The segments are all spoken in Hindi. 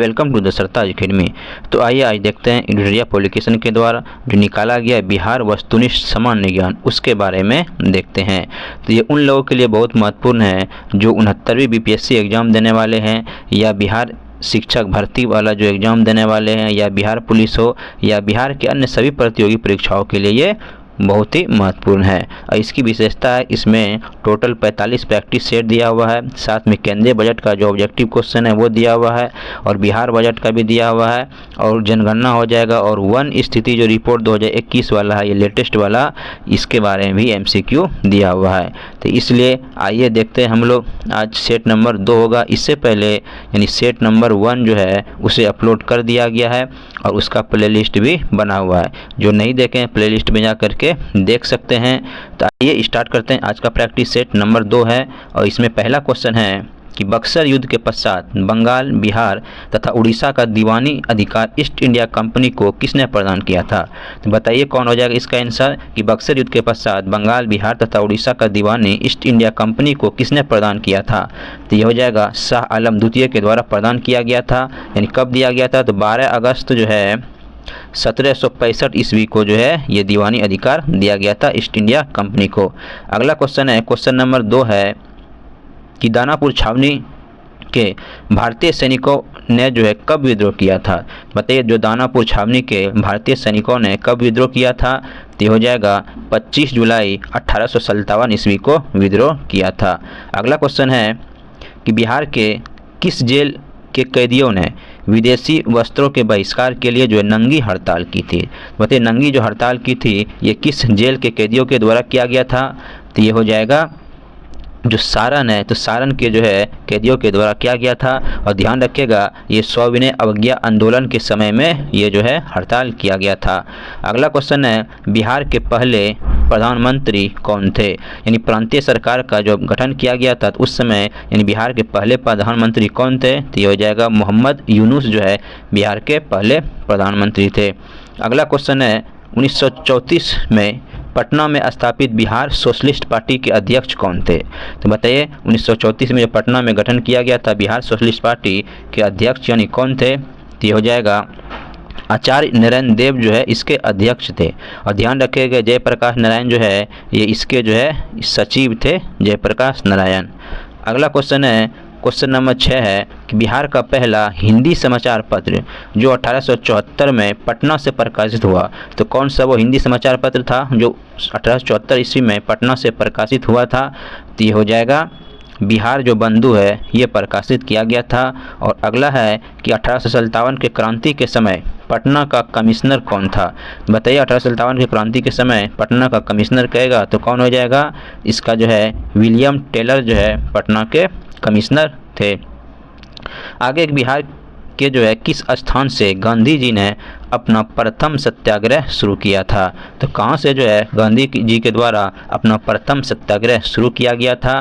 Welcome to the Sartaj Academy. तो आइए आज देखते हैं एडिटोरियल पब्लिकेशन के द्वारा जो निकाला गया बिहार वस्तुनिष्ठ सामान्य ज्ञान उसके बारे में देखते हैं। तो ये उन लोगों के लिए बहुत महत्वपूर्ण है जो 69वीं बीपीएससी एग्ज़ाम देने वाले हैं या बिहार शिक्षक भर्ती वाला जो एग्ज़ाम देने वाले हैं या बिहार पुलिस हो या बिहार के अन्य सभी प्रतियोगी परीक्षाओं के लिए ये बहुत ही महत्वपूर्ण है। और इसकी विशेषता है इसमें टोटल 45 प्रैक्टिस सेट दिया हुआ है, साथ में केंद्रीय बजट का जो ऑब्जेक्टिव क्वेश्चन है वो दिया हुआ है और बिहार बजट का भी दिया हुआ है और जनगणना हो जाएगा और वन स्थिति जो रिपोर्ट 2021 वाला है ये लेटेस्ट वाला, इसके बारे में भी एमसीक्यू दिया हुआ है। तो इसलिए आइए देखते हैं हम लोग। आज सेट नंबर 2 होगा। इससे पहले यानी सेट नंबर 1 जो है उसे अपलोड कर दिया गया है और उसका प्लेलिस्ट भी बना हुआ है। जो नहीं देखें प्लेलिस्ट में जा करके देख सकते हैं। तो आइए स्टार्ट करते हैं। आज का प्रैक्टिस सेट नंबर 2 है और इसमें पहला क्वेश्चन है कि बक्सर युद्ध के पश्चात बंगाल, बिहार तथा उड़ीसा का दीवानी अधिकार ईस्ट इंडिया कंपनी को किसने प्रदान किया था। तो बताइए कौन हो जाएगा इसका आंसर कि बक्सर युद्ध के पश्चात बंगाल, बिहार तथा उड़ीसा का दीवानी ईस्ट इंडिया कंपनी को किसने प्रदान किया था। तो ये हो जाएगा शाह आलम द्वितीय के द्वारा प्रदान किया गया था। यानी कब दिया गया था तो 12 अगस्त जो है 1765 ईस्वी को जो है ये दीवानी अधिकार दिया गया था ईस्ट इंडिया कंपनी को। अगला क्वेश्चन है, क्वेश्चन नंबर 2 है कि दानापुर छावनी के भारतीय सैनिकों ने जो है कब विद्रोह किया था। बताइए जो दानापुर छावनी के भारतीय सैनिकों ने कब विद्रोह किया था। तो हो जाएगा 25 जुलाई 1857 ईस्वी को विद्रोह किया था। अगला क्वेश्चन है कि बिहार के किस जेल के कैदियों ने विदेशी वस्त्रों के बहिष्कार के लिए जो है नंगी हड़ताल की थी। बताइए नंगी जो हड़ताल की थी ये किस जेल के कैदियों के द्वारा किया गया था। तो ये हो जाएगा जो सारण है, तो सारण के जो है कैदियों के द्वारा किया गया था। और ध्यान रखिएगा ये सविनय अवज्ञा आंदोलन के समय में ये जो है हड़ताल किया गया था। अगला क्वेश्चन है बिहार के पहले प्रधानमंत्री कौन थे। यानी प्रांतीय सरकार का जो गठन किया गया था तो उस समय यानी बिहार के पहले प्रधानमंत्री कौन थे। तो ये हो जाएगा मोहम्मद यूनुस जो है बिहार के पहले प्रधानमंत्री थे। अगला क्वेश्चन है 1934 में पटना में स्थापित बिहार सोशलिस्ट पार्टी के अध्यक्ष कौन थे। तो बताइए 1934 में जो पटना में गठन किया गया था बिहार सोशलिस्ट पार्टी के अध्यक्ष यानी कौन थे। तो ये हो जाएगा आचार्य नारायण देव जो है इसके अध्यक्ष थे। और ध्यान रखिएगा जयप्रकाश नारायण जो है ये इसके जो है सचिव थे, जयप्रकाश नारायण। अगला क्वेश्चन है क्वेश्चन नंबर 6 है कि बिहार का पहला हिंदी समाचार पत्र जो 1874 में पटना से प्रकाशित हुआ तो कौन सा वो हिंदी समाचार पत्र था जो 1874 ईस्वी में पटना से प्रकाशित हुआ था। तो ये हो जाएगा बिहार जो बंधु है ये प्रकाशित किया गया था। और अगला है कि 1857 के क्रांति के समय पटना का कमिश्नर कौन था। बताइए 1857 के क्रांति के समय पटना का कमिश्नर कहेगा तो कौन हो जाएगा इसका जो है विलियम टेलर जो है पटना के कमिश्नर थे। आगे एक बिहार के जो है किस स्थान से गांधी जी ने अपना प्रथम सत्याग्रह शुरू किया था। तो कहाँ से जो है गांधी जी के द्वारा अपना प्रथम सत्याग्रह शुरू किया गया था।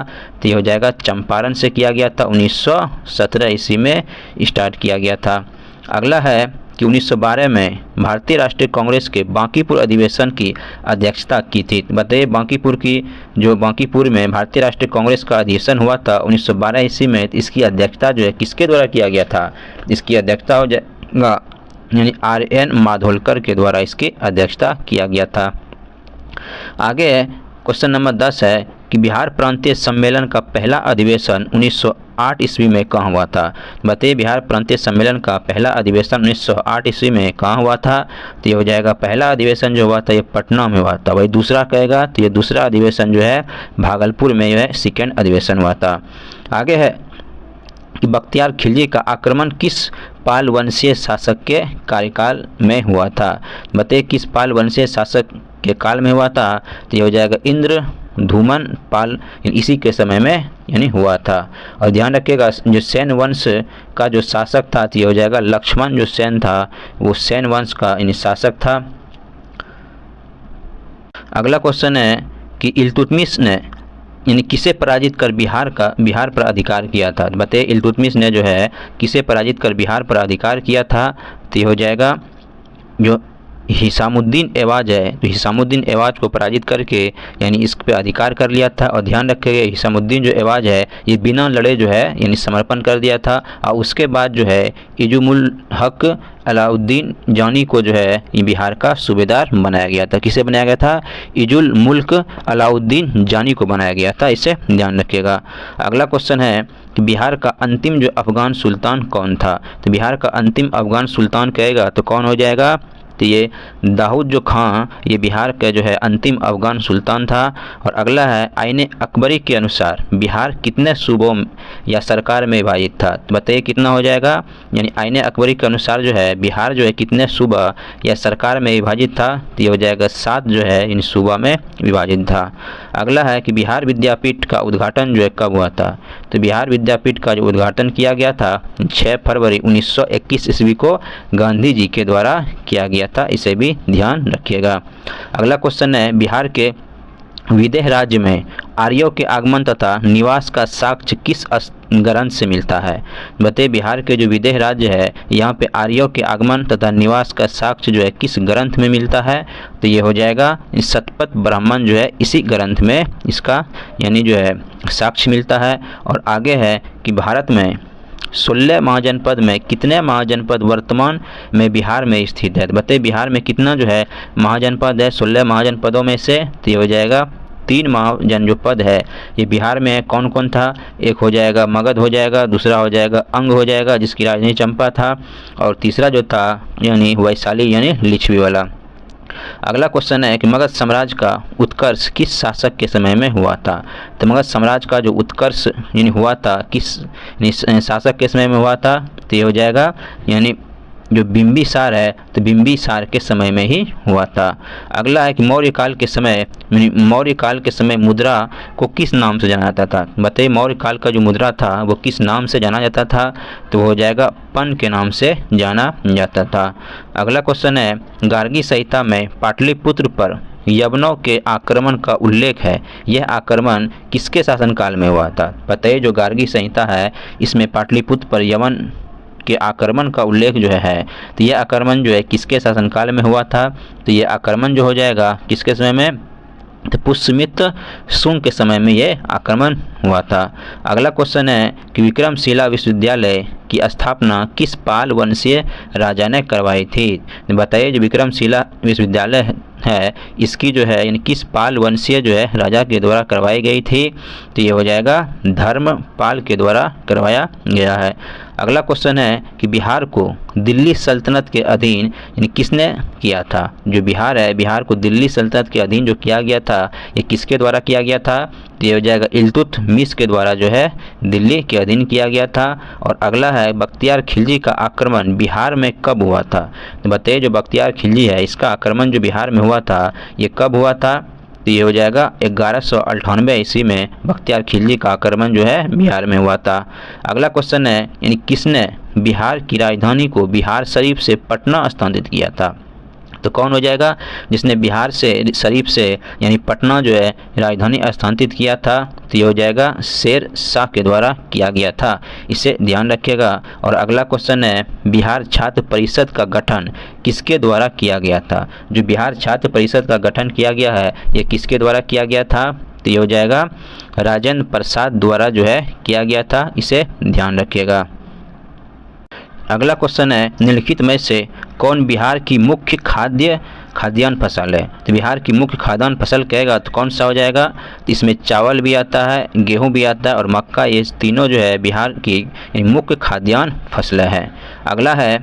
तो ये हो जाएगा चंपारण से किया गया था, 1917 ईस्वी में स्टार्ट किया गया था। अगला है कि 1912 में भारतीय राष्ट्रीय कांग्रेस के बांकीपुर अधिवेशन की अध्यक्षता की थी। बताइए बांकीपुर में भारतीय राष्ट्रीय कांग्रेस का अधिवेशन हुआ था 1912 ईस्वी में। इसकी अध्यक्षता जो है किसके द्वारा किया गया था। इसकी अध्यक्षता हो जाएगा यानी RN माधोलकर के द्वारा इसकी अध्यक्षता किया गया था। आगे क्वेश्चन नंबर 10 है कि बिहार प्रांतीय सम्मेलन का पहला अधिवेशन 1908 ईस्वी में कहाँ हुआ था। बताइए बिहार प्रांतीय सम्मेलन का पहला अधिवेशन 1908 ईस्वी में कहाँ हुआ था। तो ये हो जाएगा पहला अधिवेशन जो हुआ था ये पटना में हुआ था। वही दूसरा कहेगा तो ये दूसरा अधिवेशन जो है भागलपुर में जो है सेकेंड अधिवेशन हुआ था। आगे है कि बख्तियार खिलजी का आक्रमण किस पाल वंशीय शासक के कार्यकाल में हुआ था। बताइए किस पाल वंशीय शासक के काल में हुआ था। तो ये हो जाएगा इंद्रधूमन पाल, इसी के समय में यानी हुआ था। और ध्यान रखिएगा जो सेन वंश का जो शासक था तो ये हो जाएगा लक्ष्मण जो सेन था वो सेन वंश का यानी शासक था। अगला क्वेश्चन है कि इल्तुतमिश ने यानी किसे पराजित कर बिहार पर अधिकार किया था। बताइए इल्तुतमिश ने जो है किसे पराजित कर बिहार पर अधिकार किया था। तो ये हो जाएगा जो हिसामुद्दीन ऐवाज है, तो हिसामुद्दीन ऐवाज को पराजित करके यानी इस पे अधिकार कर लिया था। और ध्यान रखिएगा हिसामुद्दीन जो ऐवाज है ये बिना लड़े जो है यानी समर्पण कर दिया था। और उसके बाद जो है इजुमुल हक अलाउद्दीन जानी को जो है ये बिहार का सूबेदार बनाया गया था। किसे बनाया गया था? इजुल मुल्क अलाउद्दीन जानी को बनाया गया था, इसे ध्यान रखिएगा। अगला क्वेश्चन है कि बिहार का अंतिम जो अफगान सुल्तान कौन था? तो बिहार का अंतिम अफगान सुल्तान कहेगा तो कौन हो जाएगा? तो ये दाऊद जो खां ये बिहार का जो है अंतिम अफगान सुल्तान था। और अगला है आईने अकबरी के अनुसार बिहार कितने सूबों या सरकार में विभाजित था? तो बताइए कितना हो जाएगा? यानी आईने अकबरी के अनुसार जो है बिहार जो है कितने सूबा या सरकार में विभाजित था? तो ये हो जाएगा 7 जो है इन सूबा में विभाजित था। अगला है कि बिहार विद्यापीठ का उद्घाटन जो है कब हुआ था? तो बिहार विद्यापीठ का जो उद्घाटन किया गया था 6 फरवरी 1921 ईस्वी को गांधी जी के द्वारा किया गया था, इसे भी ध्यान रखिएगा। अगला क्वेश्चन है बिहार के विदेह राज्य में आर्यों के आगमन तथा निवास का साक्ष्य किस ग्रंथ से मिलता है? बताइए बिहार के जो विदेह राज्य है यहाँ पे आर्यों के आगमन तथा निवास का साक्ष्य जो है किस ग्रंथ में मिलता है? तो ये हो जाएगा शतपथ ब्राह्मण जो है इसी ग्रंथ में इसका यानी जो है साक्ष्य मिलता है। और आगे है कि भारत में 16 महाजनपद में कितने महाजनपद वर्तमान में बिहार में स्थित है? बताइए बिहार में कितना जो है महाजनपद है 16 महाजनपदों में से? तो ये हो जाएगा 3 महाजन जो पद है ये बिहार में कौन कौन था? एक हो जाएगा मगध हो जाएगा, दूसरा हो जाएगा अंग हो जाएगा जिसकी राजधानी चंपा था, और तीसरा जो था यानी वैशाली यानी लिच्छवी वाला। अगला क्वेश्चन है कि मगध साम्राज्य का उत्कर्ष किस शासक के समय में हुआ था? तो मगध साम्राज्य का जो उत्कर्ष यानी हुआ था किस शासक के समय में हुआ था? तो ये हो जाएगा यानी जो बिंबिसार है तो बिंबिसार के समय में ही हुआ था। अगला है कि मौर्य काल के समय मुद्रा को किस नाम से जाना जाता था? बताइए मौर्य काल का जो मुद्रा था वो किस नाम से जाना जाता था? तो हो जाएगा पन के नाम से जाना जाता था। अगला क्वेश्चन है गार्गी संहिता में पाटलिपुत्र पर यवनों के आक्रमण का उल्लेख है, यह आक्रमण किसके शासनकाल में हुआ था? बताइए जो गार्गी संहिता है इसमें पाटलिपुत्र पर यवन के आक्रमण का उल्लेख जो है तो यह आक्रमण जो है किसके शासनकाल में हुआ था? तो यह आक्रमण जो हो जाएगा किसके समय में? तो पुष्यमित्र शुंग के समय में यह आक्रमण हुआ था। अगला क्वेश्चन है कि विक्रमशिला विश्वविद्यालय की स्थापना किस पाल वंशीय राजा ने करवाई थी? बताइए जो विक्रमशिला विश्वविद्यालय है इसकी जो है यानी किस पाल वंशीय जो है राजा के द्वारा करवाई गई थी? तो ये हो जाएगा धर्मपाल के द्वारा करवाया गया है। अगला क्वेश्चन है कि बिहार को दिल्ली सल्तनत के अधीन यानी किसने किया था? जो बिहार है बिहार को दिल्ली सल्तनत के अधीन जो किया गया था ये किसके द्वारा किया गया था? तो ये हो जाएगा इल्तुतमिश के द्वारा जो है दिल्ली के अधीन किया गया था। और अगला है बख्तियार खिलजी का आक्रमण बिहार में कब हुआ था? तो बताइए जो बख्तियार खिलजी है इसका आक्रमण जो बिहार में हुआ था ये कब हुआ था? तो ये हो जाएगा 1198 ईस्वी में बख्तियार खिलजी का आक्रमण जो है बिहार में हुआ था। अगला क्वेश्चन है यानी किसने बिहार की राजधानी को बिहार शरीफ से पटना स्थानांतरित किया था? तो कौन हो जाएगा जिसने बिहार से शरीफ से यानी पटना जो है राजधानी स्थानांतरित किया था? तो ये हो जाएगा शेर शाह के द्वारा किया गया था, इसे ध्यान रखिएगा। और अगला क्वेश्चन है बिहार छात्र परिषद का गठन किसके द्वारा किया गया था? जो बिहार छात्र परिषद का गठन किया गया है ये किसके द्वारा किया गया था? तो ये हो जाएगा राजेंद्र प्रसाद द्वारा जो है किया गया था, इसे ध्यान रखिएगा। अगला क्वेश्चन है निम्नलिखित में से कौन बिहार की मुख्य खाद्यान्न फसल है? तो बिहार की मुख्य खाद्यान्न फसल कहेगा तो कौन सा हो जाएगा? तो इसमें चावल भी आता है, गेहूं भी आता है और मक्का, ये तीनों जो है बिहार की मुख्य खाद्यान्न फसलें हैं। अगला है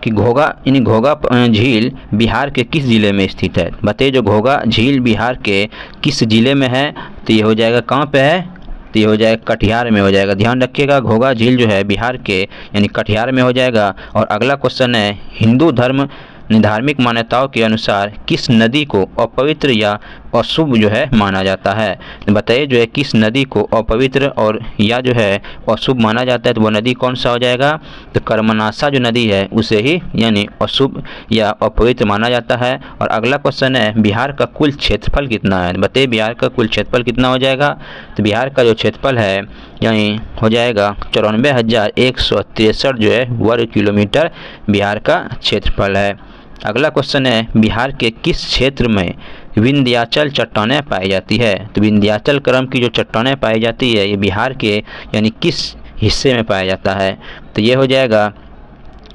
कि घोघा झील बिहार के किस जिले में स्थित है? बताइए जो घोघा झील बिहार के किस जिले में है? तो ये हो जाएगा कहाँ पे है? तो ये हो जाएगा कटिहार में हो जाएगा, ध्यान रखिएगा। घोघा झील जो है बिहार के यानी कटिहार में हो जाएगा। और अगला क्वेश्चन है हिंदू धर्म धार्मिक मान्यताओं के अनुसार किस नदी को अपवित्र या अशुभ जो है माना जाता है। बताइए जो है किस नदी को अपवित्र और या जो है अशुभ माना जाता है, तो वो नदी कौन सा हो जाएगा? तो कर्मनाशा जो नदी है उसे ही यानी अशुभ या अपवित्र माना जाता है। और अगला क्वेश्चन है बिहार का कुल क्षेत्रफल कितना है? बताइए बिहार का कुल क्षेत्रफल कितना हो जाएगा? तो बिहार का जो क्षेत्रफल है यानी हो जाएगा 94,163 जो है वर्ग किलोमीटर बिहार का क्षेत्रफल है। अगला क्वेश्चन है बिहार के किस क्षेत्र में विंध्याचल चट्टानें पाई जाती है? तो विंध्याचल क्रम की जो चट्टानें पाई जाती है ये बिहार के यानी किस हिस्से में पाया जाता है? तो ये हो जाएगा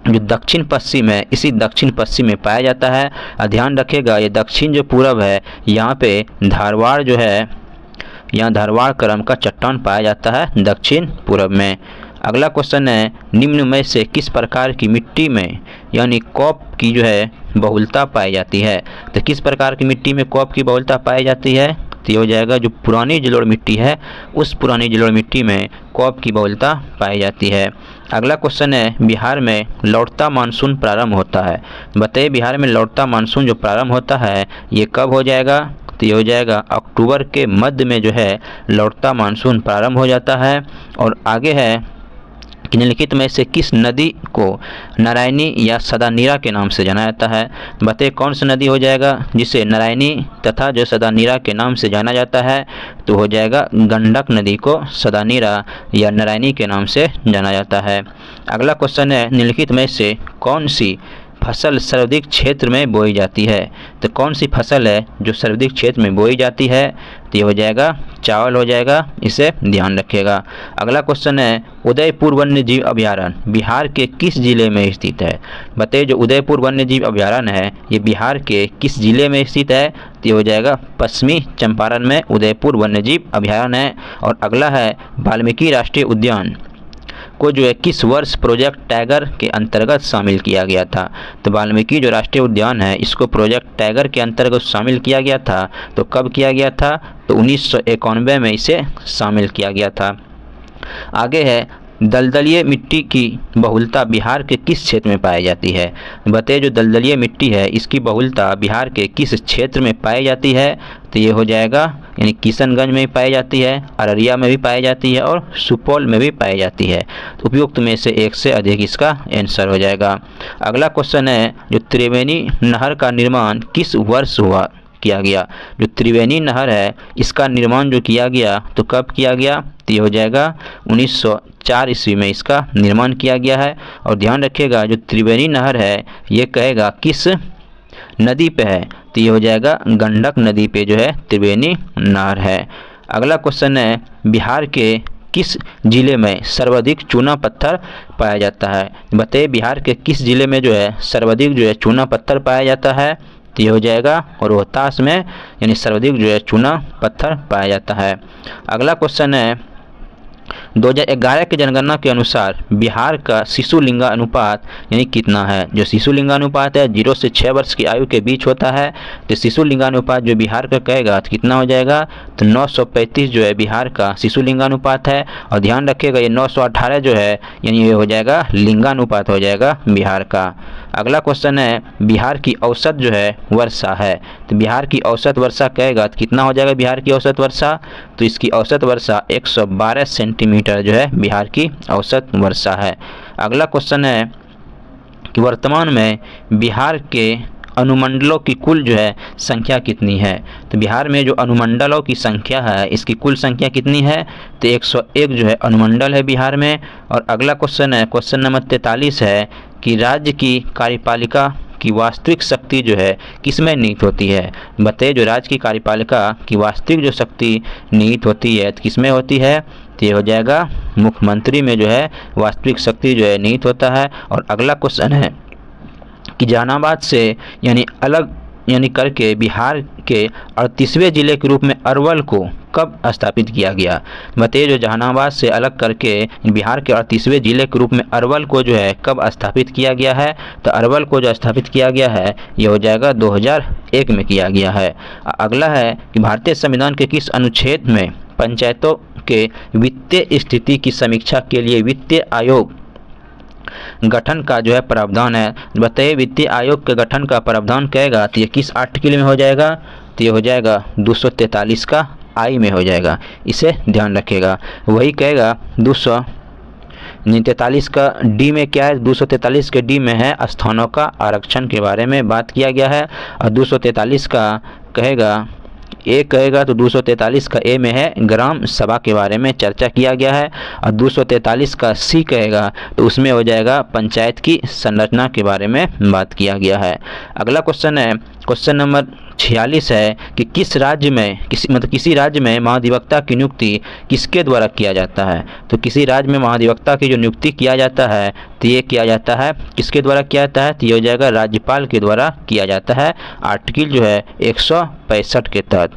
जो दक्षिण पश्चिम है, इसी दक्षिण पश्चिम में पाया जाता है। और ध्यान रखिएगा ये दक्षिण जो पूरब है यहाँ पे धारवाड़ जो है, यहाँ धारवाड़ क्रम का चट्टान पाया जाता है दक्षिण पूरब में। अगला क्वेश्चन है निम्न में से किस प्रकार की मिट्टी में यानी कॉप की जो है बहुलता पाई जाती है? तो किस प्रकार की मिट्टी में कॉप की बहुलता पाई जाती है? तो ये हो जाएगा जो पुरानी जलोढ़ मिट्टी है उस पुरानी जलोढ़ मिट्टी में कॉप की बहुलता पाई जाती है। अगला क्वेश्चन है बिहार में लौटता मानसून प्रारंभ होता है। बताइए बिहार में लौटता मानसून जो प्रारंभ होता है ये कब हो जाएगा? तो ये हो जाएगा अक्टूबर के मध्य में जो है लौटता मानसून प्रारंभ हो जाता है। और आगे है कि निम्नलिखित में से किस नदी को नारायणी या सदानीरा के नाम से जाना जाता है? बताइए कौन सी नदी हो जाएगा जिसे नारायणी तथा जो सदानीरा के नाम से जाना जाता है? तो हो जाएगा गंडक नदी को सदानीरा या नारायणी के नाम से जाना जाता है। अगला क्वेश्चन है निम्नलिखित में से कौन सी फसल सर्वाधिक क्षेत्र में बोई जाती है? तो कौन सी फसल है जो सर्वाधिक क्षेत्र में बोई जाती है? तो ये हो जाएगा चावल हो जाएगा, इसे ध्यान रखिएगा। अगला क्वेश्चन है उदयपुर वन्य जीव अभयारण्य बिहार के किस जिले में स्थित है? बताइए जो उदयपुर वन्य जीव अभयारण्य है ये बिहार के किस जिले में स्थित है? तो ये हो जाएगा पश्चिमी चंपारण में उदयपुर वन्य जीव अभयारण्य है। और अगला है वाल्मीकि राष्ट्रीय उद्यान को जो है किस वर्ष प्रोजेक्ट टाइगर के अंतर्गत शामिल किया गया था? तो वाल्मीकि जो राष्ट्रीय उद्यान है इसको प्रोजेक्ट टाइगर के अंतर्गत शामिल किया गया था। तो कब किया गया था? तो 1991 में इसे शामिल किया गया था। आगे है दलदलीय मिट्टी की बहुलता बिहार के किस क्षेत्र में पाई जाती है? बताइए जो दलदलीय मिट्टी है इसकी बहुलता बिहार के किस क्षेत्र में पाई जाती है? तो ये हो जाएगा यानी किशनगंज में भी पाई जाती है, अररिया में भी पाई जाती है और सुपौल में भी पाई जाती है। तो उपयुक्त में से एक से अधिक इसका आंसर हो जाएगा। अगला क्वेश्चन है जो त्रिवेणी नहर का निर्माण किस वर्ष किया गया? जो त्रिवेणी नहर है इसका निर्माण जो किया गया तो कब किया गया? तो ये हो जाएगा 1904 ईस्वी में इसका निर्माण किया गया है। और ध्यान रखिएगा जो त्रिवेणी नहर है ये कहेगा किस नदी पे है? तो ये हो जाएगा गंडक नदी पे जो है त्रिवेणी नहर है। अगला क्वेश्चन है बिहार के किस जिले में सर्वाधिक चूना पत्थर पाया जाता है? बताइए बिहार के किस जिले में जो है सर्वाधिक जो है चूना पत्थर पाया जाता है? तो ये हो जाएगा रोहतास में यानी सर्वाधिक जो है चूना पत्थर पाया जाता है। अगला क्वेश्चन है 2011 की जनगणना के अनुसार बिहार का शिशु लिंगानुपात यानी कितना है? जो शिशु लिंगानुपात है 0 से 6 वर्ष की आयु के बीच होता है। तो शिशु लिंगानुपात जो बिहार का कहेगा तो कितना हो जाएगा? तो 935 जो है बिहार का शिशु लिंगानुपात है। और ध्यान रखिएगा ये 918 जो है यानी ये हो जाएगा लिंगानुपात हो जाएगा बिहार का। अगला क्वेश्चन है बिहार की औसत जो है वर्षा है। तो बिहार की औसत वर्षा कहेगा तो कितना हो जाएगा बिहार की औसत वर्षा? तो इसकी औसत वर्षा 112 सेंटीमीटर जो है बिहार की औसत वर्षा है। अगला क्वेश्चन है कि वर्तमान में बिहार के अनुमंडलों की कुल जो है संख्या कितनी है? तो बिहार में जो अनुमंडलों की संख्या है इसकी कुल संख्या कितनी है? तो 101 जो है अनुमंडल है बिहार में। और अगला क्वेश्चन है क्वेश्चन नंबर 43 है कि राज्य की कार्यपालिका की वास्तविक शक्ति जो है किसमें निहित होती है? बताइए जो राज्य की कार्यपालिका की वास्तविक जो शक्ति निहित होती है तो किसमें होती है? तो ये हो जाएगा मुख्यमंत्री में जो है वास्तविक शक्ति जो है निहित होता है। और अगला क्वेश्चन है कि जहानाबाद से यानी करके बिहार के 38वें जिले के रूप में अरवल को कब स्थापित किया गया? बताइए जो जहानाबाद से अलग करके बिहार के 38वें जिले के रूप में अरवल को जो है कब स्थापित किया गया है? तो अरवल को जो स्थापित किया गया है ये हो जाएगा 2001 में किया गया है। अगला है कि भारतीय संविधान के किस अनुच्छेद में पंचायतों के वित्तीय स्थिति की समीक्षा के लिए वित्तीय आयोग गठन का जो है प्रावधान है? बताइए वित्तीय आयोग के गठन का प्रावधान कहेगा तो ये किस आर्टिकल में हो जाएगा? तो ये हो जाएगा 243 का आई में हो जाएगा, इसे ध्यान रखिएगा। वही कहेगा 243 का डी में क्या है, 243 के डी में है स्थानों का आरक्षण के बारे में बात किया गया है। और 243 का कहेगा ए कहेगा तो 243 का ए में है ग्राम सभा के बारे में चर्चा किया गया है। और 243 का सी कहेगा तो उसमें हो जाएगा पंचायत की संरचना के बारे में बात किया गया है। अगला क्वेश्चन है, क्वेश्चन नंबर 46 है कि किस राज्य में किसी राज्य में महाधिवक्ता की नियुक्ति किसके द्वारा किया जाता है। तो किसी राज्य में महाधिवक्ता की जो नियुक्ति किया जाता है तो ये किया जाता है किसके द्वारा किया जाता है, तो ये हो जाएगा राज्यपाल के द्वारा किया जाता है, आर्टिकल जो है 165 के तहत।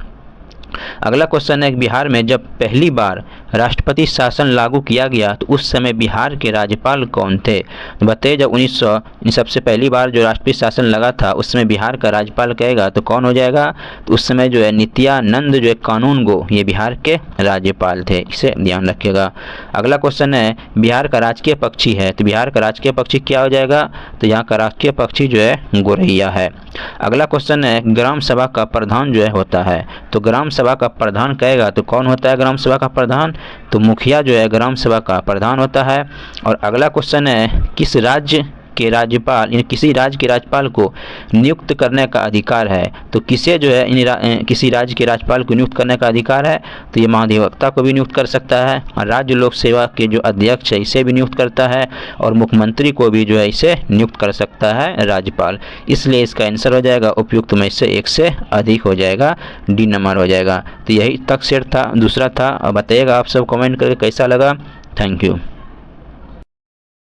अगला क्वेश्चन है, बिहार में जब पहली बार राष्ट्रपति शासन लागू किया गया तो उस समय बिहार के राज्यपाल कौन थे। तो बताइए जब 1900 सबसे पहली बार जो राष्ट्रपति शासन लगा था उस समय बिहार का राज्यपाल कहेगा तो कौन हो जाएगा, तो उस समय जो है नित्यानंद जो है कानूनगो ये बिहार के राज्यपाल थे, इसे ध्यान रखिएगा। अगला क्वेश्चन है, बिहार का राजकीय पक्षी है, तो बिहार का राजकीय पक्षी क्या हो जाएगा, तो यहाँ का राजकीय पक्षी जो है गोरैया है। अगला क्वेश्चन है, ग्राम सभा का प्रधान जो है होता है, तो ग्राम सभा का प्रधान कहेगा तो कौन होता है ग्राम सभा का प्रधान, तो मुखिया जो है ग्राम सभा का प्रधान होता है। और अगला क्वेश्चन है, किस राज्य के राज्यपाल यानी किसी राज्य के राज्यपाल को नियुक्त करने का अधिकार है, तो किसे जो है किसी राज्य के राज्यपाल को नियुक्त करने का अधिकार है, तो ये महाधिवक्ता को भी नियुक्त कर सकता है, और राज्य लोक सेवा के जो अध्यक्ष है इसे भी नियुक्त करता है, और मुख्यमंत्री को भी जो है इसे नियुक्त कर सकता है राज्यपाल। इसलिए इसका आंसर हो जाएगा उपयुक्त में से एक से अधिक हो जाएगा, डी नंबर हो जाएगा। तो यही तक सेट था, दूसरा था। और बताइएगा आप सब कमेंट करके कैसा लगा। Thank you.